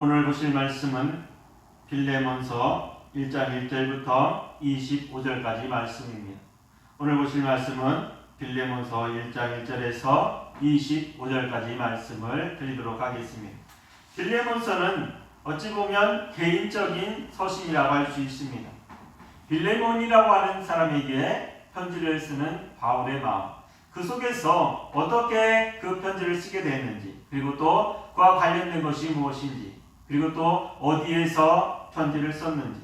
오늘 보실 말씀은 빌레몬서 1장 1절부터 25절까지 말씀입니다. 오늘 보실 말씀은 빌레몬서 1장 1절에서 25절까지 말씀을 드리도록 하겠습니다. 빌레몬서는 어찌 보면 개인적인 서신이라고 할 수 있습니다. 빌레몬이라고 하는 사람에게 편지를 쓰는 바울의 마음, 그 속에서 어떻게 그 편지를 쓰게 됐는지, 그리고 또 그와 관련된 것이 무엇인지, 그리고 또 어디에서 편지를 썼는지,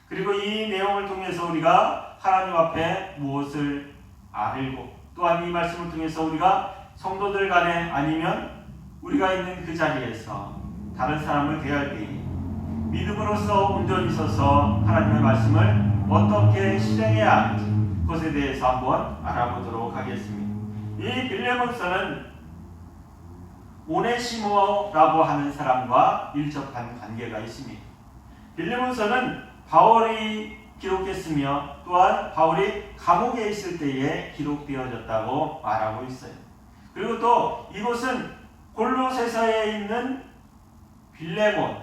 그리고 이 내용을 통해서 우리가 하나님 앞에 무엇을 알고, 또한 이 말씀을 통해서 우리가 성도들 간에 아니면 우리가 있는 그 자리에서 다른 사람을 대할 때에 믿음으로써 온전히 서서 하나님의 말씀을 어떻게 실행해야 하는지 그것에 대해서 한번 알아보도록 하겠습니다. 이 빌레몬서는 오네시모라고 하는 사람과 밀접한 관계가 있습니다. 빌레몬서는 바울이 기록했으며 또한 바울이 감옥에 있을 때에 기록되어졌다고 말하고 있어요. 그리고 또 이곳은 골로새서에 있는 빌레몬,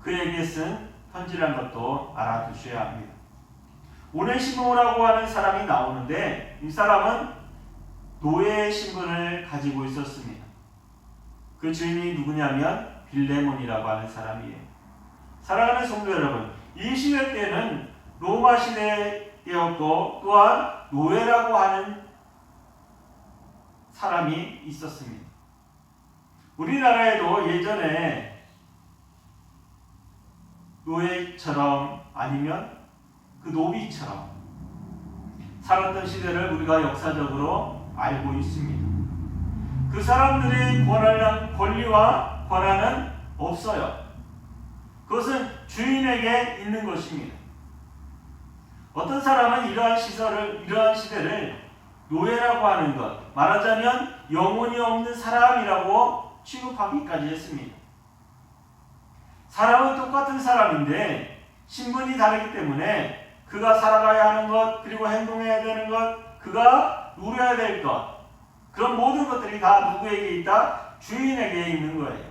그에게 쓴 편지라는 것도 알아두셔야 합니다. 오네시모라고 하는 사람이 나오는데 이 사람은 노예의 신분을 가지고 있었습니다. 그 주인이 누구냐면 빌레몬이라고 하는 사람이에요. 사랑하는 성도 여러분, 이 시대 때는 로마 시대였고 또한 노예라고 하는 사람이 있었습니다. 우리나라에도 예전에 노예처럼 아니면 그 노비처럼 살았던 시대를 우리가 역사적으로 알고 있습니다. 그 사람들의 권리와 권한은 없어요. 그것은 주인에게 있는 것입니다. 어떤 사람은 이러한 시대를 노예라고 하는 것, 말하자면 영혼이 없는 사람이라고 취급하기까지 했습니다. 사람은 똑같은 사람인데 신분이 다르기 때문에 그가 살아가야 하는 것, 그리고 행동해야 되는 것, 그가 누려야 될 것, 그런 모든 것들이 다 누구에게 있다? 주인에게 있는 거예요.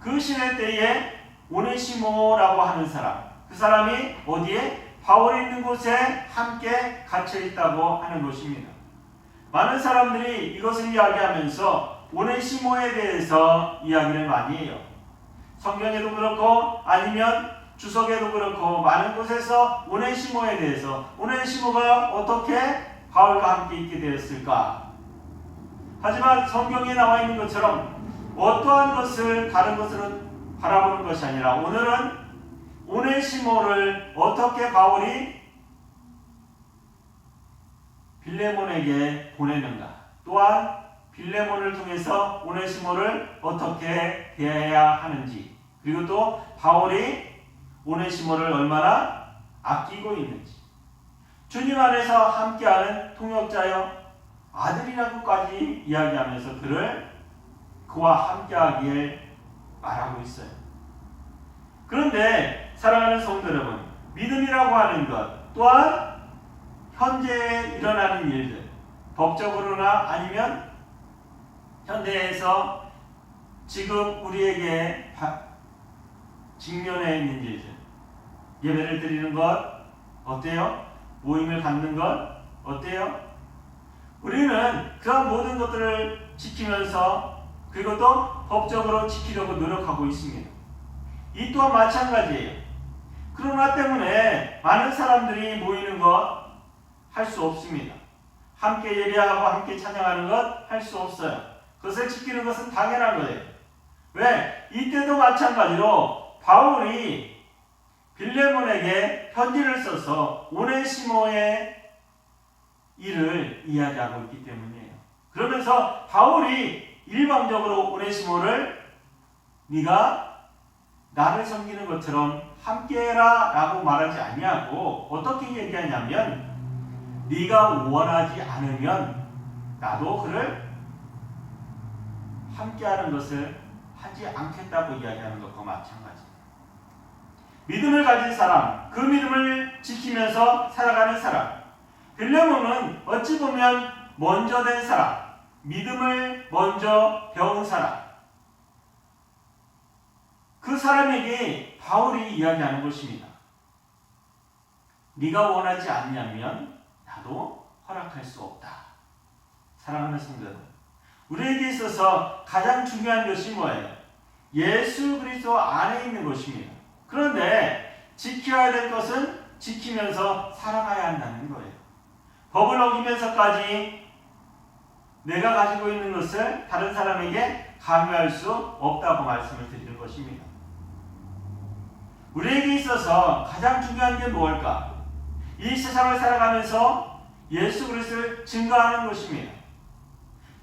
그 시대 때에 오네시모라고 하는 사람, 그 사람이 어디에? 바울이 있는 곳에 함께 갇혀 있다고 하는 것입니다. 많은 사람들이 이것을 이야기하면서 오네시모에 대해서 이야기를 많이 해요. 성경에도 그렇고 아니면 주석에도 그렇고 많은 곳에서 오네시모에 대해서, 오네시모가 어떻게 바울과 함께 있게 되었을까? 하지만 성경에 나와 있는 것처럼 어떠한 것을 다른 것으로 바라보는 것이 아니라 오늘은 오네시모를 어떻게 바울이 빌레몬에게 보내는가, 또한 빌레몬을 통해서 오네시모를 어떻게 대해야 하는지, 그리고 또 바울이 오네시모를 얼마나 아끼고 있는지, 주님 안에서 함께하는 통역자여 아들이라고까지 이야기하면서 그와 함께하기를 말하고 있어요. 그런데 사랑하는 성도 여러분, 믿음이라고 하는 것, 또한 현재에 일어나는 일들, 법적으로나 아니면 현대에서 지금 우리에게 직면해 있는 일들, 예배를 드리는 것 어때요? 모임을 갖는 것 어때요? 우리는 그런 모든 것들을 지키면서 그리고 또 법적으로 지키려고 노력하고 있습니다. 이 또한 마찬가지예요. 그러나 때문에 많은 사람들이 모이는 것 할 수 없습니다. 함께 예배하고 함께 찬양하는 것 할 수 없어요. 그것을 지키는 것은 당연한 거예요. 왜? 이때도 마찬가지로 바울이 빌레몬에게 편지를 써서 오네시모의 일을 이야기하고 있기 때문이에요. 그러면서 바울이 일방적으로 오네시모를 네가 나를 섬기는 것처럼 함께해라 라고 말하지 아니하고 어떻게 얘기하냐면 네가 원하지 않으면 나도 그를 함께하는 것을 하지 않겠다고 이야기하는 것과 마찬가지예요. 믿음을 가진 사람, 그 믿음을 지키면서 살아가는 사람, 빌레몬은 어찌 보면 먼저 된 사람, 믿음을 먼저 배운 사람, 그 사람에게 바울이 이야기하는 것입니다. 네가 원하지 않냐면 나도 허락할 수 없다. 사랑하는 성도 여러분, 우리에게 있어서 가장 중요한 것이 뭐예요? 예수 그리스도 안에 있는 것입니다. 그런데 지켜야 될 것은 지키면서 살아가야 한다는 거예요. 법을 어기면서까지 내가 가지고 있는 것을 다른 사람에게 강요할 수 없다고 말씀을 드리는 것입니다. 우리에게 있어서 가장 중요한 게 무엇일까? 이 세상을 살아가면서 예수 그리스도를 증거하는 것입니다.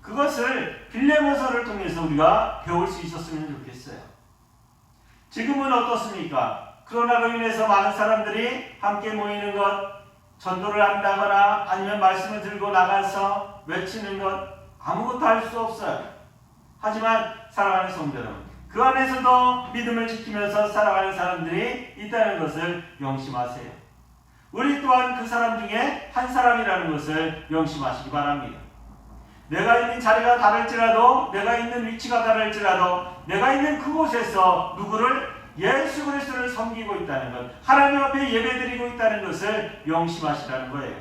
그것을 빌레몬서를 통해서 우리가 배울 수 있었으면 좋겠어요. 지금은 어떻습니까? 코로나로 인해서 많은 사람들이 함께 모이는 것, 전도를 한다거나 아니면 말씀을 들고 나가서 외치는 것 아무것도 할 수 없어요. 하지만 사랑하는 성도 여러분, 그 안에서도 믿음을 지키면서 살아가는 사람들이 있다는 것을 명심하세요. 우리 또한 그 사람 중에 한 사람이라는 것을 명심하시기 바랍니다. 내가 있는 자리가 다를지라도, 내가 있는 위치가 다를지라도, 내가 있는 그곳에서 누구를 예수 그리스도를 섬기고 있다는 것, 하나님 앞에 예배드리고 있다는 것을 명심하시라는 거예요.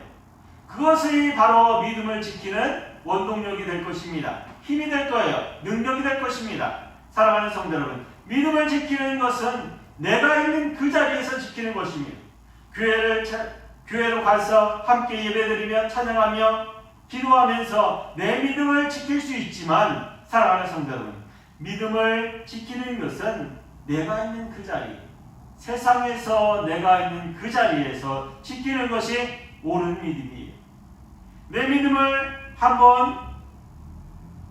그것이 바로 믿음을 지키는 원동력이 될 것입니다. 힘이 될 거예요. 능력이 될 것입니다. 사랑하는 성도 여러분, 믿음을 지키는 것은 내가 있는 그 자리에서 지키는 것입니다. 교회로 가서 함께 예배드리며 찬양하며 기도하면서 내 믿음을 지킬 수 있지만, 사랑하는 성도 여러분, 믿음을 지키는 것은 내가 있는 그 자리, 세상에서 내가 있는 그 자리에서 지키는 것이 옳은 믿음이에요. 내 믿음을 한번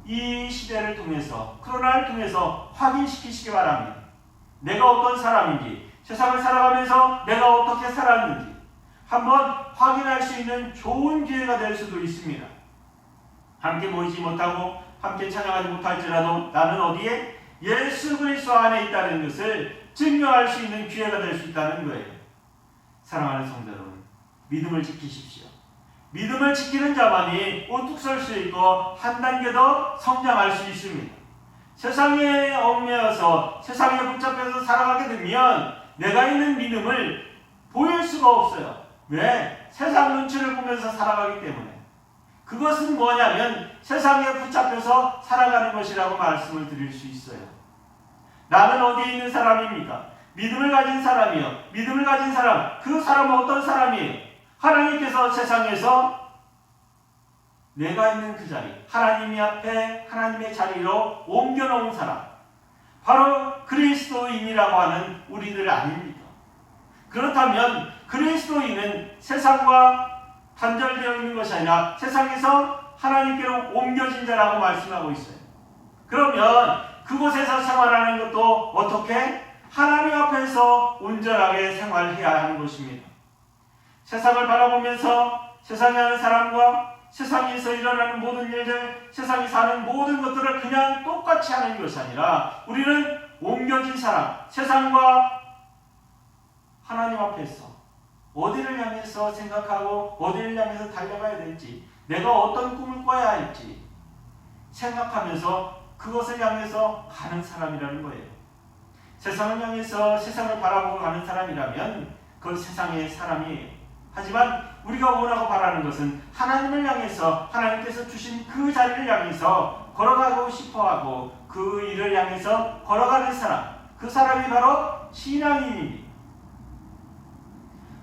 이 시대를 통해서, 코로나를 통해서 확인시키시기 바랍니다. 내가 어떤 사람인지, 세상을 살아가면서 내가 어떻게 살았는지 한번 확인할 수 있는 좋은 기회가 될 수도 있습니다. 함께 모이지 못하고 함께 찬양하지 못할지라도 나는 어디에? 예수 그리스도 안에 있다는 것을 증명할 수 있는 기회가 될 수 있다는 거예요. 사랑하는 성도 여러분, 믿음을 지키십시오. 믿음을 지키는 자만이 우뚝 설 수 있고 한 단계 더 성장할 수 있습니다. 세상에 얽매여서 세상에 붙잡혀서 살아가게 되면 내가 있는 믿음을 보일 수가 없어요. 왜? 세상 눈치를 보면서 살아가기 때문에. 그것은 뭐냐면 세상에 붙잡혀서 살아가는 것이라고 말씀을 드릴 수 있어요. 나는 어디에 있는 사람입니까? 믿음을 가진 사람이요. 믿음을 가진 사람, 그 사람은 어떤 사람이에요? 하나님께서 세상에서 내가 있는 그 자리, 하나님 앞에 하나님의 자리로 옮겨놓은 사람, 바로 그리스도인이라고 하는 우리들 아닙니까? 그렇다면 그리스도인은 세상과 단절되어 있는 것이 아니라 세상에서 하나님께로 옮겨진 자라고 말씀하고 있어요. 그러면 그곳에서 생활하는 것도 어떻게? 하나님 앞에서 온전하게 생활해야 하는 것입니다. 세상을 바라보면서 세상에 하는 사람과 세상에서 일어나는 모든 일들, 세상이 사는 모든 것들을 그냥 똑같이 하는 것이 아니라 우리는 옮겨진 사람, 세상과 하나님 앞에서 어디를 향해서 생각하고 어디를 향해서 달려가야 될지, 내가 어떤 꿈을 꿔야 할지 생각하면서 그것을 향해서 가는 사람이라는 거예요. 세상을 향해서 세상을 바라보고 가는 사람이라면 그건 세상의 사람이에요. 하지만 우리가 원하고 바라는 것은 하나님을 향해서, 하나님께서 주신 그 자리를 향해서 걸어가고 싶어하고 그 일을 향해서 걸어가는 사람, 그 사람이 바로 신앙인입니다.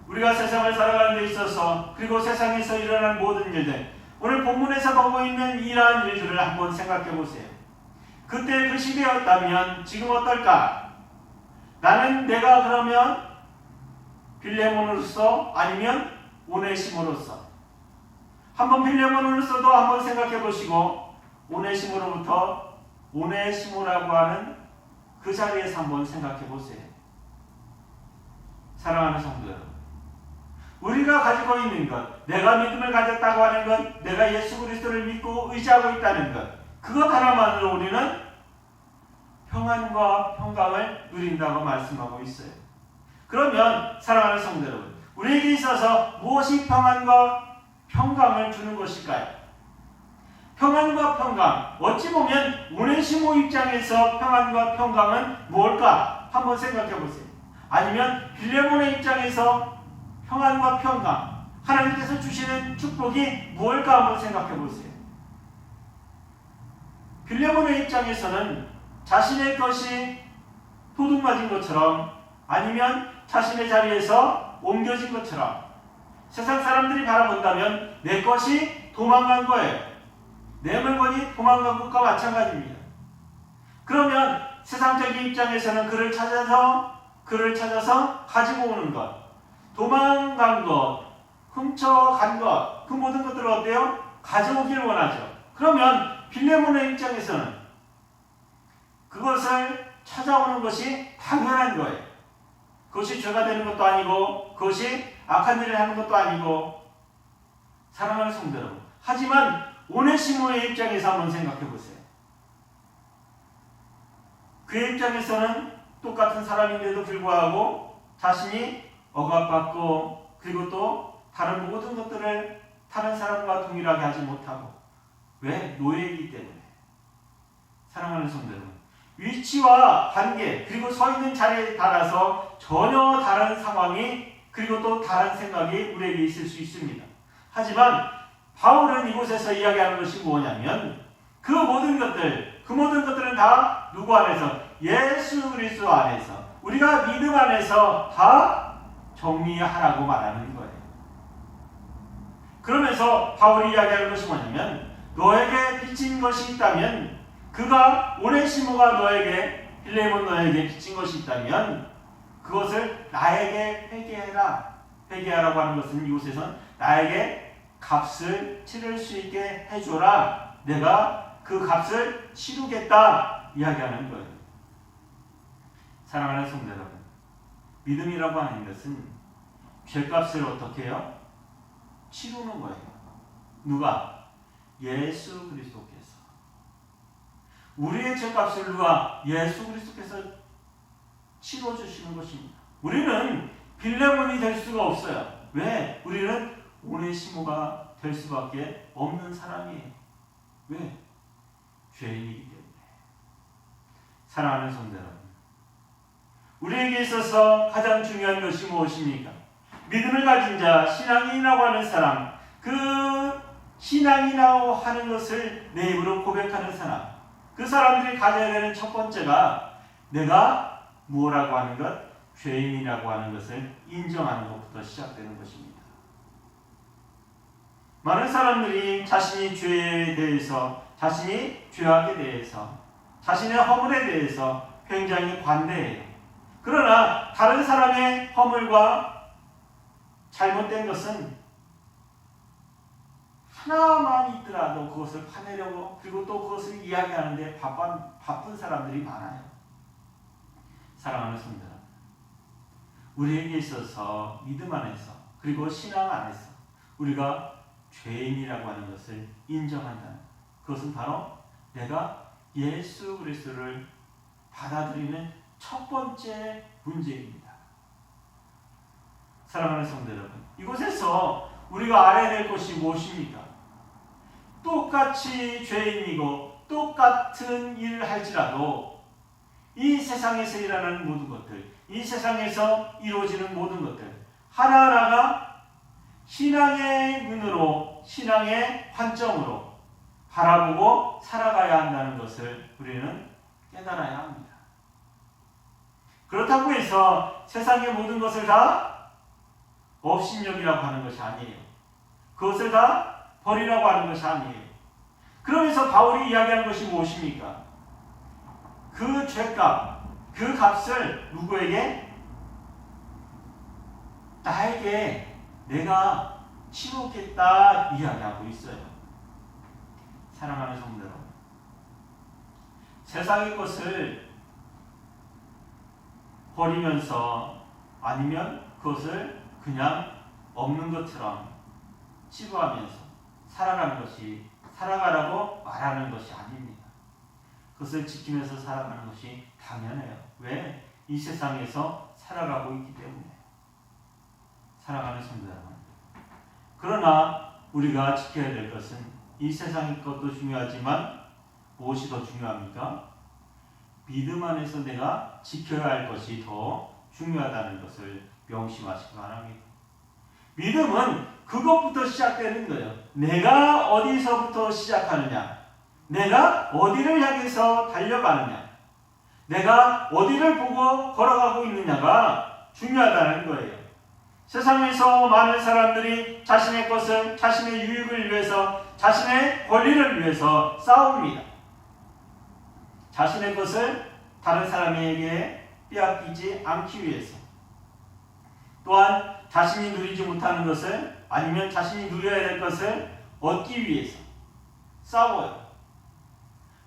우리가 세상을 살아가는 데 있어서, 그리고 세상에서 일어나는 모든 일들, 오늘 본문에서 보고 있는 이러한 일들을 한번 생각해 보세요. 그때 그 시대였다면 지금 어떨까? 나는 내가 그러면 빌레몬으로서 아니면 오네시모로서, 한번 빌레몬으로서도 한번 생각해 보시고 오네시모로부터 오네시모라고 하는 그 자리에서 한번 생각해 보세요. 사랑하는 성도 여러분, 우리가 가지고 있는 것, 내가 믿음을 가졌다고 하는 것, 내가 예수 그리스도를 믿고 의지하고 있다는 것, 그것 하나만으로 우리는 평안과 평강을 누린다고 말씀하고 있어요. 그러면 사랑하는 성도 여러분, 우리에게 있어서 무엇이 평안과 평강을 주는 것일까요? 평안과 평강, 어찌 보면 오네시모 입장에서 평안과 평강은 무엇일까? 한번 생각해 보세요. 아니면 빌레몬의 입장에서 평안과 평강, 하나님께서 주시는 축복이 무엇일까 한번 생각해 보세요. 빌레몬의 입장에서는 자신의 것이 도둑 맞은 것처럼 아니면 자신의 자리에서 옮겨진 것처럼 세상 사람들이 바라본다면 내 것이 도망간 거예요. 내 물건이 도망간 것과 마찬가지입니다. 그러면 세상적인 입장에서는 그를 찾아서 가지고 오는 것, 도망간 것, 훔쳐간 것, 그 모든 것들을 어때요? 가져오길 원하죠. 그러면 빌레몬의 입장에서는 그것을 찾아오는 것이 당연한 거예요. 그것이 죄가 되는 것도 아니고 그것이 악한 일을 하는 것도 아니고. 사랑하는 성도 여러분, 하지만 오네시모의 입장에서 한번 생각해 보세요. 그의 입장에서는 똑같은 사람인데도 불구하고 자신이 억압받고 그리고 또 다른 모든 것들을 다른 사람과 동일하게 하지 못하고. 왜? 노예이기 때문에. 사랑하는 성도 여러분, 위치와 관계 그리고 서 있는 자리에 따라서 전혀 다른 상황이 그리고 또 다른 생각이 우리에게 있을 수 있습니다. 하지만 바울은 이곳에서 이야기하는 것이 뭐냐면 그 모든 것들은 다 누구 안에서? 예수 그리스도 안에서, 우리가 믿음 안에서 다 정리하라고 말하는 거예요. 그러면서 바울이 이야기하는 것이 뭐냐면 너에게 빚진 것이 있다면, 그가 오네시모가 너에게, 빌레몬 너에게 빚진 것이 있다면 그것을 나에게 회개해라. 회개하라고 하는 것은 이곳에선 나에게 값을 치를 수 있게 해줘라. 내가 그 값을 치르겠다 이야기하는 거예요. 사랑하는 성도 여러분, 믿음이라고 하는 것은 죄값을 어떻게 해요? 치르는 거예요. 누가? 예수 그리스도께서. 우리의 죄값을 누가? 예수 그리스도께서 치러주시는 것입니다. 우리는 빌레몬이 될 수가 없어요. 왜? 우리는 오네시모가 될 수밖에 없는 사람이에요. 왜? 죄인이기 때문에. 사랑하는 성도 여러분, 우리에게 있어서 가장 중요한 것이 무엇입니까? 믿음을 가진 자, 신앙인이라고 하는 사람, 그 신앙이라고 하는 것을 내 입으로 고백하는 사람, 그 사람들이 가져야 되는 첫 번째가 내가 무엇이라고 하는 것? 죄인이라고 하는 것을 인정하는 것부터 시작되는 것입니다. 많은 사람들이 자신이 죄에 대해서, 자신이 죄악에 대해서, 자신의 허물에 대해서 굉장히 관대해요. 그러나 다른 사람의 허물과 잘못된 것은 하나만 있더라도 그것을 파내려고, 그리고 또 그것을 이야기하는데 바쁜 사람들이 많아요. 사랑하는 성도 여러분, 우리에게 있어서 믿음 안에서 그리고 신앙 안에서 우리가 죄인이라고 하는 것을 인정한다는, 그것은 바로 내가 예수 그리스도를 받아들이는 첫 번째 문제입니다. 사랑하는 성도 여러분, 이곳에서 우리가 알아야 될 것이 무엇입니까? 똑같이 죄인이고 똑같은 일을 할지라도 이 세상에서 일어나는 모든 것들, 이 세상에서 이루어지는 모든 것들 하나하나가 신앙의 눈으로, 신앙의 관점으로 바라보고 살아가야 한다는 것을 우리는 깨달아야 합니다. 그렇다고 해서 세상의 모든 것을 다 업신여기라고 하는 것이 아니에요. 그것을 다 버리라고 하는 것이 아니에요. 그러면서 바울이 이야기하는 것이 무엇입니까? 그 죄값, 그 값을 누구에게? 나에게 내가 치르겠다 이야기하고 있어요. 사랑하는 성도 여러분, 세상의 것을 버리면서 아니면 그것을 그냥 없는 것처럼 치부하면서 살아가는 것이, 살아가라고 말하는 것이 아닙니다. 그것을 지키면서 살아가는 것이 당연해요. 왜? 이 세상에서 살아가고 있기 때문에. 사랑하는 성도 여러분, 그러나 우리가 지켜야 될 것은 이 세상의 것도 중요하지만 무엇이 더 중요합니까? 믿음 안에서 내가 지켜야 할 것이 더 중요하다는 것을 명심하시기 바랍니다. 믿음은 그것부터 시작되는 거예요. 내가 어디서부터 시작하느냐, 내가 어디를 향해서 달려가느냐, 내가 어디를 보고 걸어가고 있느냐가 중요하다는 거예요. 세상에서 많은 사람들이 자신의 것을, 자신의 유익을 위해서, 자신의 권리를 위해서 싸웁니다. 자신의 것을 다른 사람에게 빼앗기지 않기 위해서, 또한 자신이 누리지 못하는 것을, 아니면 자신이 누려야 될 것을 얻기 위해서 싸워요.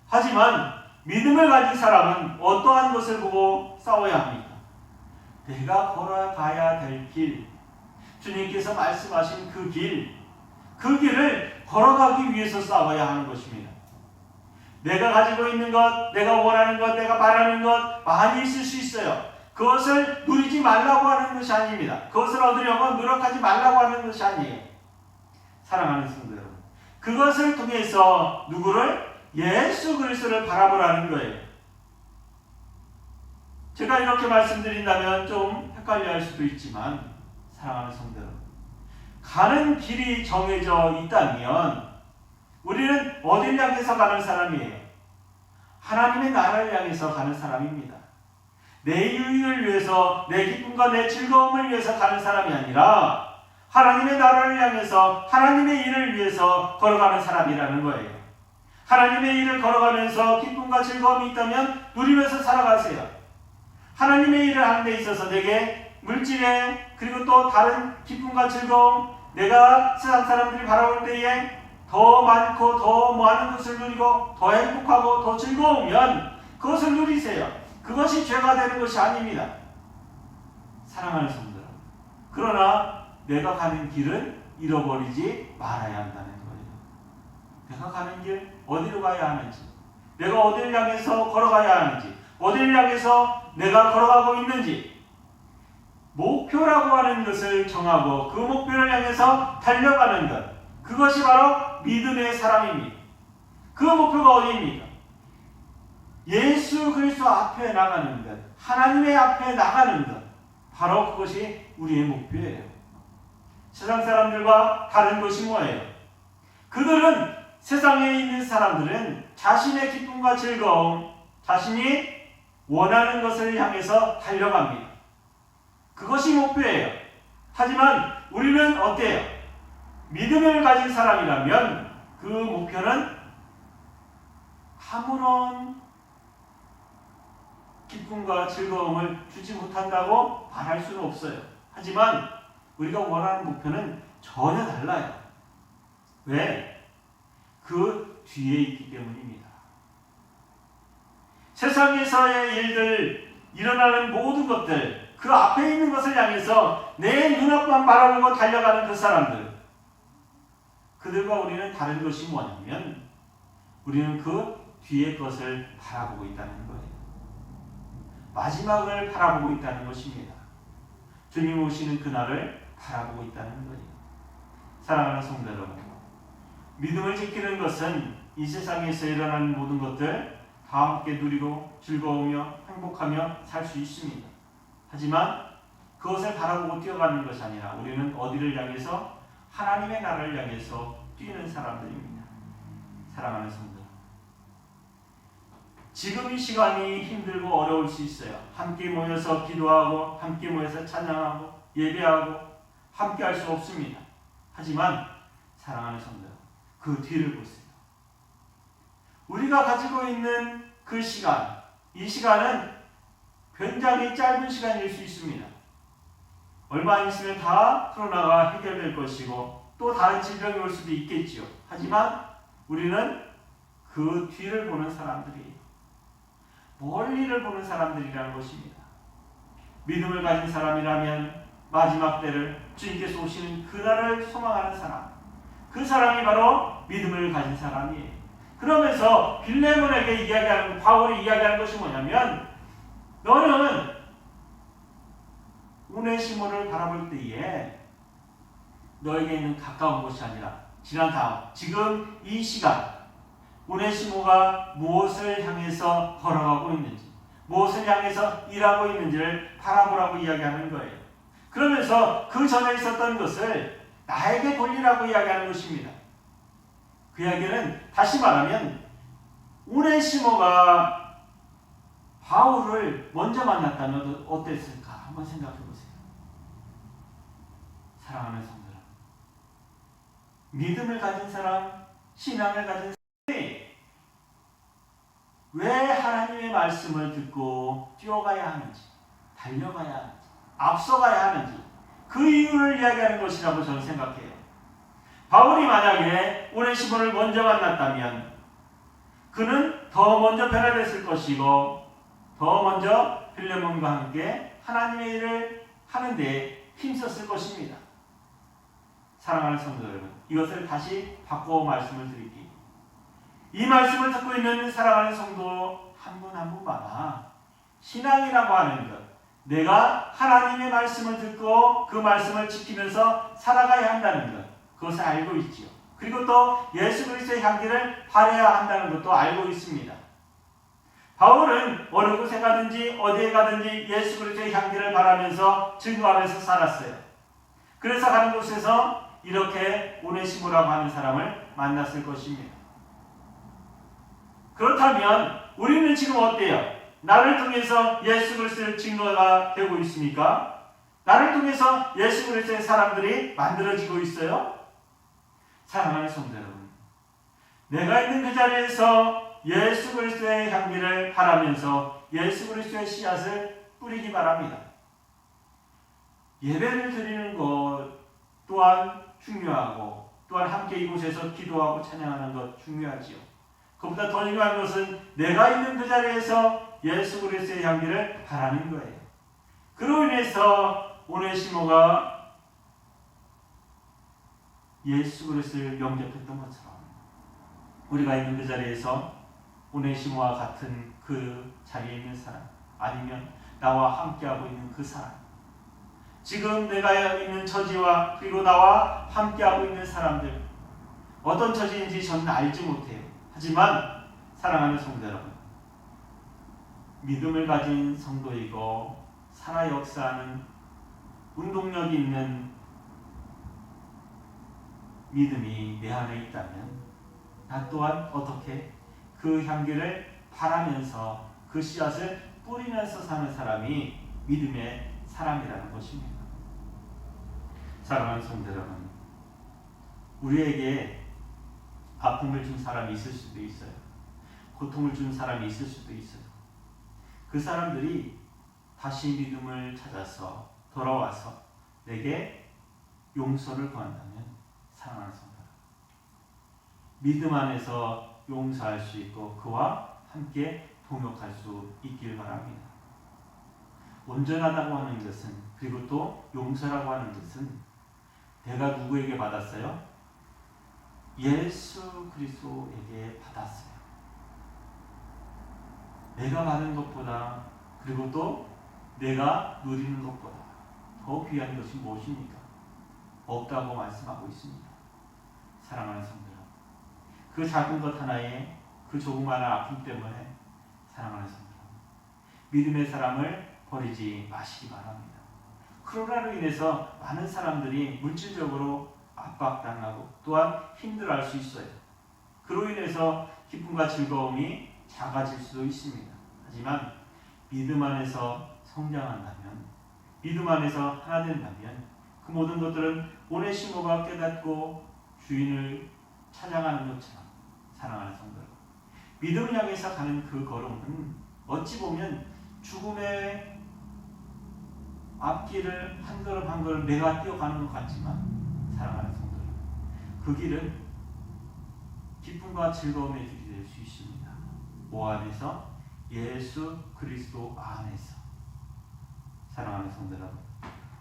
하지만 믿음을 가진 사람은 어떠한 것을 보고 싸워야 합니까? 내가 걸어가야 될 길, 주님께서 말씀하신 그 길을 걸어가기 위해서 싸워야 하는 것입니다. 내가 가지고 있는 것, 내가 원하는 것, 내가 바라는 것 많이 있을 수 있어요. 그것을 누리지 말라고 하는 것이 아닙니다. 그것을 얻으려고 노력하지 말라고 하는 것이 아니에요. 사랑하는 성도 여러분, 그것을 통해서 누구를? 예수 그리스도를 바라보라는 거예요. 제가 이렇게 말씀드린다면 좀 헷갈려 할 수도 있지만, 사랑하는 성도 여러분, 가는 길이 정해져 있다면 우리는 어딜 향해서 가는 사람이에요? 하나님의 나라를 향해서 가는 사람입니다. 내 유익을 위해서, 내 기쁨과 내 즐거움을 위해서 가는 사람이 아니라 하나님의 나라를 향해서 하나님의 일을 위해서 걸어가는 사람이라는 거예요. 하나님의 일을 걸어가면서 기쁨과 즐거움이 있다면 누리면서 살아가세요. 하나님의 일을 하는 데 있어서 내게 물질에, 그리고 또 다른 기쁨과 즐거움, 내가 세상 사람들이 바라볼 때에 더 많고 더 많은 것을 누리고 더 행복하고 더 즐거우면 그것을 누리세요. 그것이 죄가 되는 것이 아닙니다. 사랑하는 성도 여러분, 그러나 내가 가는 길을 잃어버리지 말아야 한다는 거예요. 내가 가는 길, 어디로 가야 하는지, 내가 어디를 향해서 걸어가야 하는지, 어디를 향해서 내가 걸어가고 있는지, 목표라고 하는 것을 정하고 그 목표를 향해서 달려가는 것, 그것이 바로 믿음의 사람입니다. 그 목표가 어디입니까? 예수 그리스도 앞에 나가는 것, 하나님의 앞에 나가는 것, 바로 그것이 우리의 목표예요. 세상 사람들과 다른 것이 뭐예요? 그들은, 세상에 있는 사람들은 자신의 기쁨과 즐거움, 자신이 원하는 것을 향해서 달려갑니다. 그것이 목표예요. 하지만 우리는 어때요? 믿음을 가진 사람이라면 그 목표는 아무런 기쁨과 즐거움을 주지 못한다고 말할 수는 없어요. 하지만 우리가 원하는 목표는 전혀 달라요. 왜? 그 뒤에 있기 때문입니다. 세상에서의 일들, 일어나는 모든 것들, 그 앞에 있는 것을 향해서 내 눈앞만 바라보고 달려가는 그 사람들, 그들과 우리는 다른 것이 뭐냐면 우리는 그 뒤의 것을 바라보고 있다는 거예요. 마지막을 바라보고 있다는 것입니다. 주님 오시는 그날을 바라보고 있다는 거예요. 사랑하는 성도 여러분, 믿음을 지키는 것은 이 세상에서 일어나는 모든 것들 다 함께 누리고 즐거우며 행복하며 살 수 있습니다. 하지만 그것을 바라보고 뛰어가는 것이 아니라 우리는 어디를 향해서? 하나님의 나라를 향해서 뛰는 사람들입니다. 사랑하는 성도, 지금 이 시간이 힘들고 어려울 수 있어요. 함께 모여서 기도하고 함께 모여서 찬양하고 예배하고 함께 할 수 없습니다. 하지만 사랑하는 성도, 그 뒤를 보세요. 우리가 가지고 있는 그 시간, 이 시간은 굉장히 짧은 시간일 수 있습니다. 얼마 안 있으면 다 코로나가 해결될 것이고 또 다른 질병이 올 수도 있겠지요. 하지만 우리는 그 뒤를 보는 사람들이에요. 멀리를 보는 사람들이라는 것입니다. 믿음을 가진 사람이라면 마지막 때를, 주님께서 오시는 그날을 소망하는 사람, 그 사람이 바로 믿음을 가진 사람이에요. 그러면서 빌레몬에게 이야기하는, 바울이 이야기하는 것이 뭐냐면, 너는 오네시모를 바라볼 때에 너에게 있는 가까운 곳이 아니라 지난 다음, 지금 이 시간 오네시모가 무엇을 향해서 걸어가고 있는지, 무엇을 향해서 일하고 있는지를 바라보라고 이야기하는 거예요. 그러면서 그 전에 있었던 것을 나에게 돌리라고 이야기하는 것입니다. 그 이야기는 다시 말하면 오네시모가 바울을 먼저 만났다면 어땠을까? 한번 생각해 보세요. 사랑하는 성도들, 믿음을 가진 사람, 신앙을 가진 사람이 왜 하나님의 말씀을 듣고 뛰어가야 하는지, 달려가야 하는지, 앞서가야 하는지 그 이유를 이야기하는 것이라고 저는 생각해요. 바울이 만약에 오네시모를 먼저 만났다면 그는 더 먼저 변화됐을 것이고 더 먼저 빌레몬과 함께 하나님의 일을 하는 데 힘썼을 것입니다. 사랑하는 성도 여러분, 이것을 다시 바꿔 말씀을 드릴게요. 이 말씀을 듣고 있는 사랑하는 성도 한 분 한 분마다 신앙이라고 하는 것, 내가 하나님의 말씀을 듣고 그 말씀을 지키면서 살아가야 한다는 것, 그것을 알고 있지요. 그리고 또 예수 그리스도의 향기를 발해야 한다는 것도 알고 있습니다. 바울은 어느 곳에 가든지 어디에 가든지 예수 그리스도의 향기를 바라면서 증거하면서 살았어요. 그래서 가는 곳에서 이렇게 오네시모라고 하는 사람을 만났을 것입니다. 그렇다면 우리는 지금 어때요? 나를 통해서 예수 그리스도의 증거가 되고 있습니까? 나를 통해서 예수 그리스도의 사람들이 만들어지고 있어요? 사랑하는 성도 여러분, 내가 있는 그 자리에서 예수 그리스도의 향기를 바라면서 예수 그리스도의 씨앗을 뿌리기 바랍니다. 예배를 드리는 것 또한 중요하고 또한 함께 이곳에서 기도하고 찬양하는 것 중요하지요. 그보다 더 중요한 것은 내가 있는 그 자리에서 예수 그리스도의 향기를 바라는 거예요. 그로 인해서 오네시모가 예수 그리스도를 영접했던 것처럼 우리가 있는 그 자리에서 오네시모와 같은 그 자리에 있는 사람, 아니면 나와 함께하고 있는 그 사람, 지금 내가 있는 처지와 그리고 나와 함께하고 있는 사람들, 어떤 처지인지 저는 알지 못해요. 하지만 사랑하는 성도 여러분, 믿음을 가진 성도이고 살아 역사하는 운동력이 있는 믿음이 내 안에 있다면 나 또한 어떻게 그 향기를 바라면서 그 씨앗을 뿌리면서 사는 사람이 믿음의 사람이라는 것입니다. 사랑하는 성도 여러분, 우리에게 아픔을 준 사람이 있을 수도 있어요. 고통을 준 사람이 있을 수도 있어요. 그 사람들이 다시 믿음을 찾아서 돌아와서 내게 용서를 구한다면 사랑하는 성도, 믿음 안에서 용서할 수 있고 그와 함께 동역할 수 있길 바랍니다. 온전하다고 하는 것은, 그리고 또 용서라고 하는 것은 내가 누구에게 받았어요? 예수 그리스도에게 받았어요. 내가 받은 것보다, 그리고 또 내가 누리는 것보다 더 귀한 것이 무엇입니까? 없다고 말씀하고 있습니다. 사랑하는 성도들, 그 작은 것 하나에 그 조그마한 아픔 때문에 사랑하는 성도들, 믿음의 사람을 버리지 마시기 바랍니다. 코로나로 인해서 많은 사람들이 물질적으로 압박당하고 또한 힘들어할 수 있어요. 그로 인해서 기쁨과 즐거움이 작아질 수도 있습니다. 하지만 믿음 안에서 성장한다면, 믿음 안에서 하나 된다면 그 모든 것들은 오네시모가 깨닫고 주인을 찾아가는 것처럼, 사랑하는 성도, 믿음을 향해서 가는 그 걸음은 어찌 보면 죽음의 앞길을 한 걸음 한 걸음 내가 뛰어가는 것 같지만, 사랑하는 성도, 그 길은 기쁨과 즐거움의 길이 될 수 있습니다. 뭐 안에서? 예수 그리스도 안에서. 사랑하는 성도 여러분,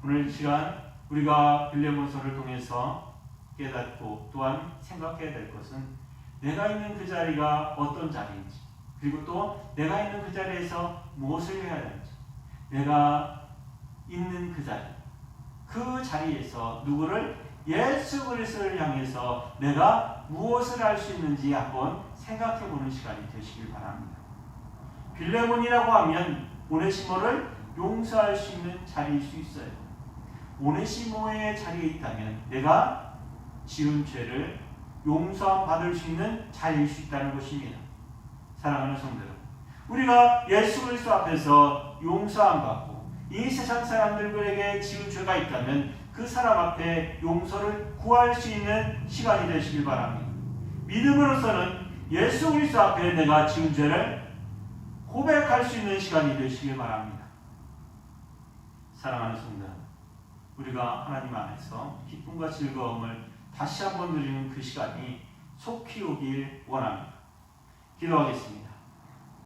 오늘 시간 우리가 빌레몬서를 통해서 깨닫고 또한 생각해야 될 것은 내가 있는 그 자리가 어떤 자리인지, 그리고 또 내가 있는 그 자리에서 무엇을 해야 하는지, 내가 있는 그 자리, 그 자리에서 누구를, 예수 그리스도를 향해서 내가 무엇을 할 수 있는지 한번 생각해 보는 시간이 되시길 바랍니다. 빌레몬이라고 하면 오네시모를 용서할 수 있는 자리일 수 있어요. 오네시모의 자리에 있다면 내가 지은 죄를 용서 받을 수 있는 자리일 수 있다는 것입니다. 사랑하는 성도 여러분, 우리가 예수 그리스도 앞에서 용서함 받고 이 세상 사람들에게 지은 죄가 있다면 그 사람 앞에 용서를 구할 수 있는 시간이 되시길 바랍니다. 믿음으로서는 예수 그리스도 앞에 내가 지은 죄를 고백할 수 있는 시간이 되시길 바랍니다. 사랑하는 성도 여러분, 우리가 하나님 안에서 기쁨과 즐거움을 다시 한번 누리는 그 시간이 속히 오길 원합니다. 기도하겠습니다.